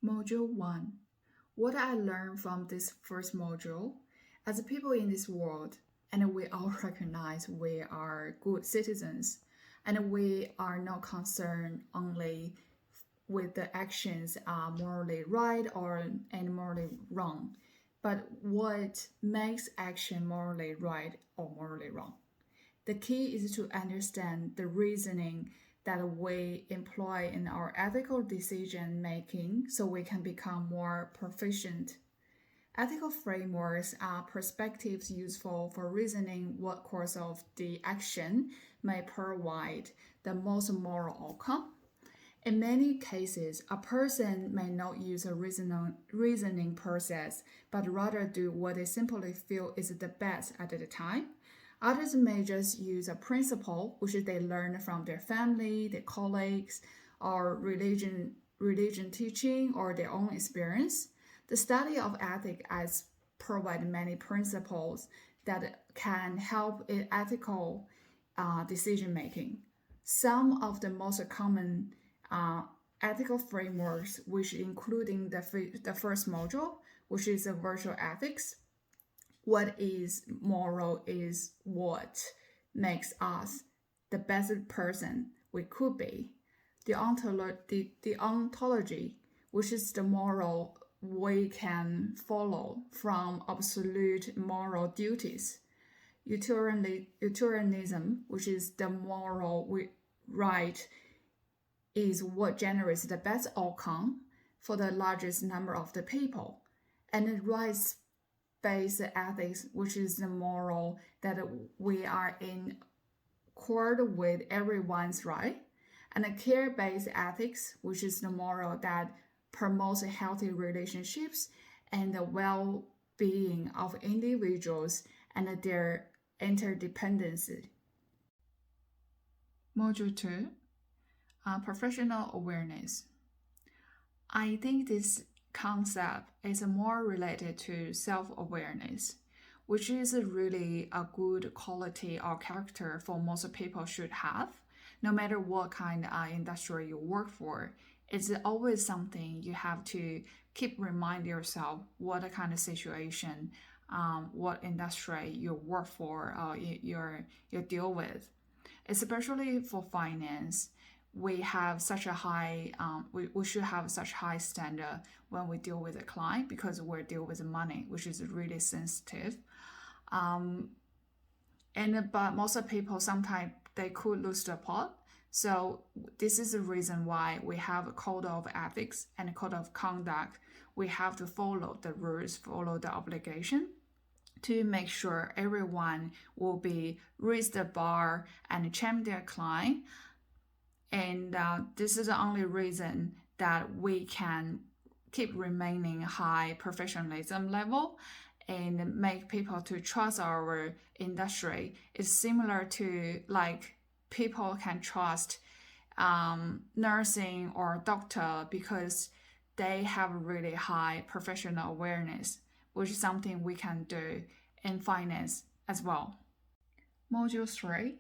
Module 1. What I learned from this first module, as people in this world, and we all recognize we are good citizens, and we are not concerned only with the actions are morally right or and morally wrong, but what makes action morally right or morally wrong. The key is to understand the reasoning that we employ in our ethical decision making so we can become more proficient. Ethical frameworks are perspectives useful for reasoning what course of the action may provide the most moral outcome. In many cases, a person may not use a reasoning process, but rather do what they simply feel is the best at the time. Others may just use a principle which they learn from their family, their colleagues, or religion teaching, or their own experience. The study of ethics has provided many principles that can help in ethical decision making. Some of the most common ethical frameworks, which including the first module, which is a virtual ethics. What is moral is what makes us the best person we could be. The ontology, which is the moral we can follow from absolute moral duties. Utilitarianism, which is the moral right, is what generates the best outcome for the largest number of the people. And the rights-based ethics, which is the moral that we are in accord with everyone's right. And the care-based ethics, which is the moral that promotes healthy relationships and the well-being of individuals and their interdependency. Module 2. Professional awareness. I think this concept is more related to self-awareness, which is really a good quality or character for most people should have. No matter what kind of industry you work for, it's always something you have to keep remind yourself what kind of situation, what industry you work for or you deal with. Especially for finance, we have such a high we should have such high standard when we deal with a client because we deal with money, which is really sensitive. But most of people sometimes they could lose the plot. So this is the reason why we have a code of ethics and a code of conduct. We have to follow the rules, follow the obligation to make sure everyone will be raise the bar and champ their client. And this is the only reason that we can keep remaining high professionalism level and make people to trust our industry. It's similar to like people can trust nursing or doctor because they have really high professional awareness, which is something we can do in finance as well. Module 3.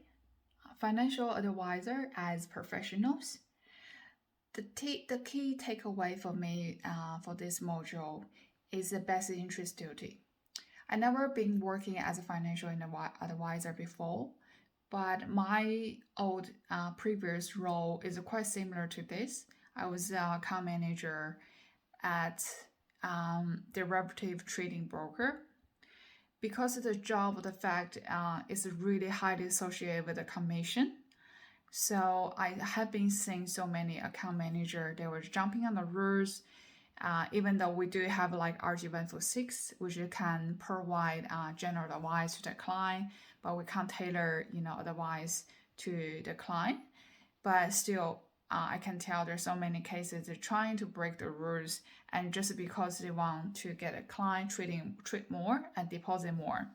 Financial advisor as professionals. The key takeaway for me for this module is the best interest duty. I never been working as a financial advisor before, but my old previous role is quite similar to this. I was an account manager at derivative trading broker. Because of the job, the fact is really highly associated with the commission. So I have been seeing so many account managers, they were jumping on the rules, even though we do have like RG146, which can provide general advice to the client, but we can't tailor, advice to the client. But still, I can tell there's so many cases they're trying to break the rules, and just because they want to get a client trade more and deposit more,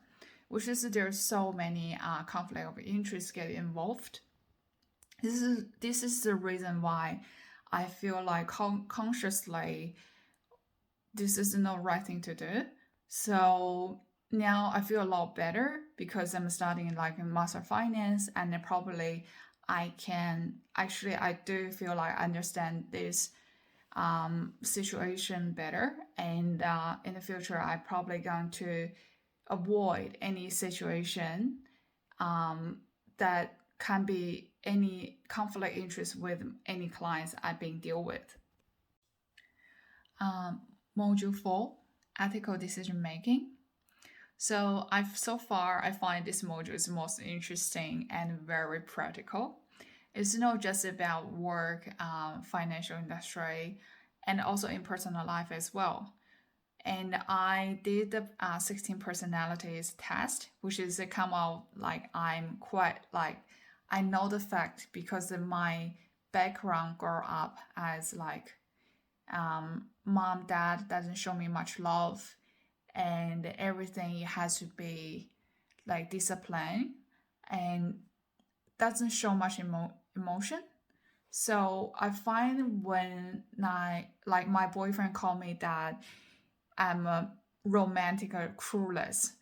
which is there's so many conflict of interest get involved. This is the reason why I feel like consciously this is not right thing to do. So now I feel a lot better because I'm studying like in master finance, and then probably I do feel like I understand this situation better, and in the future I probably going to avoid any situation that can be any conflict interest with any clients I've been deal with. um, Module 4, ethical decision making. So far I find this module is most interesting and very practical. It's not just about work, financial industry, and also in personal life as well. And I did the 16 personalities test, which is a come out like I'm quite like I know the fact because of my background grew up as like mom dad doesn't show me much love, and everything has to be like discipline and doesn't show much emotion. So I find when like my boyfriend called me that I'm a romantic or clueless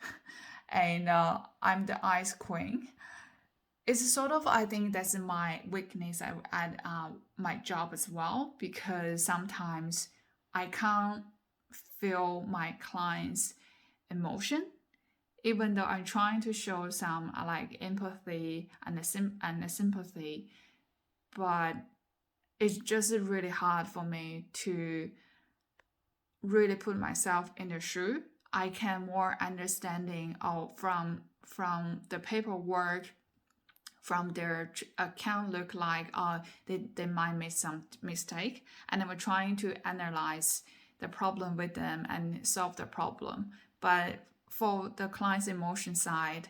and I'm the ice queen. It's sort of, I think that's my weakness at my job as well, because sometimes I can't feel my clients' emotion, even though I'm trying to show some like empathy and a sympathy, but it's just really hard for me to really put myself in the shoe. I can more understanding from the paperwork, from their account look like they might make some mistake, and I'm trying to analyze the problem with them and solve the problem. But for the client's emotion side,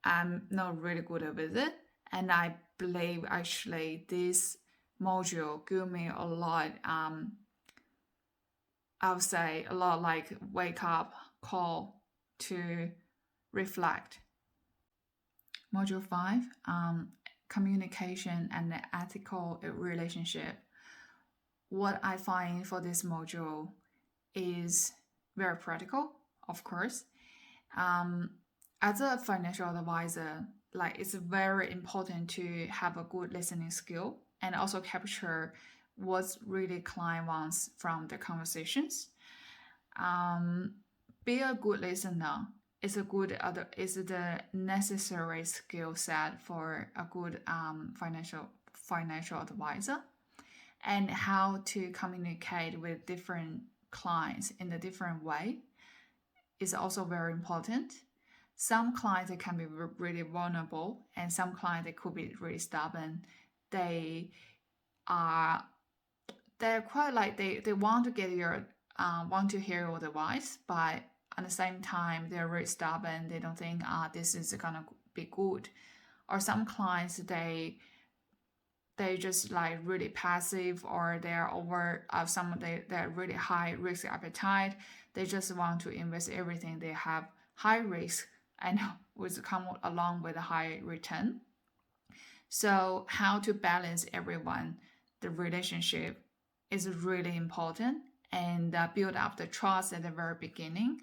I'm not really good with it, and I believe actually this module give me a lot. I would say a lot like wake up call to reflect. Module 5, communication and ethical relationship. What I find for this module is very practical, of course. As a financial advisor, like it's very important to have a good listening skill and also capture what's really client wants from the conversations. Be a good listener is the necessary skill set for a good financial advisor, and how to communicate with different clients in a different way is also very important. Some clients they can be really vulnerable, and some clients they could be really stubborn. They're quite like they want to get your want to hear your advice, but at the same time they're really stubborn. They don't think this is gonna be good. Or some clients they just like really passive, or they're over they're really high risk appetite. They just want to invest everything. They have high risk and with come along with a high return. So how to balance everyone, the relationship is really important, and build up the trust at the very beginning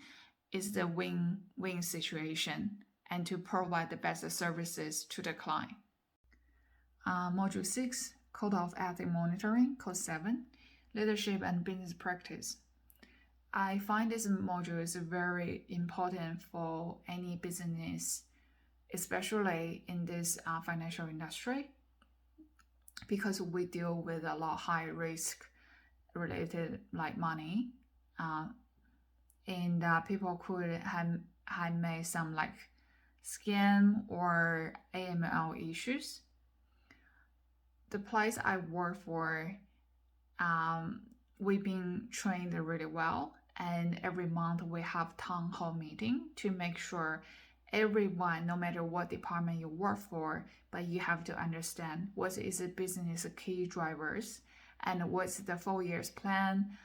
is the win-win situation, and to provide the best services to the client. Module 6, Code of Ethic Monitoring, Code 7, Leadership and Business Practice. I find this module is very important for any business, especially in this financial industry, because we deal with a lot of high risk related like money, and people could have made some like scam or AML issues. The place I work for, we've been trained really well, and every month we have town hall meeting to make sure everyone, no matter what department you work for, but you have to understand what is the business key drivers and what's the 4 years plan,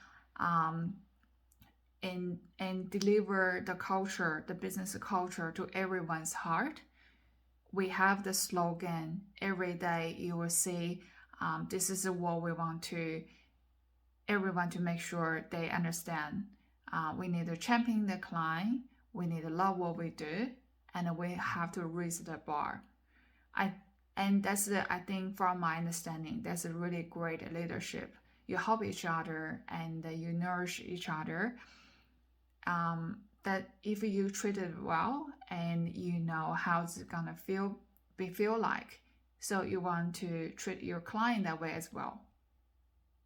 and deliver the culture, the business culture to everyone's heart. We have the slogan every day. You will see this is what we want to everyone to make sure they understand. We need to champion the client. We need to love what we do, and we have to raise the bar. I think from my understanding, that's a really great leadership. you help each other and you nourish each other, that if you treat it well and you know how it's gonna feel like, so you want to treat your client that way as well.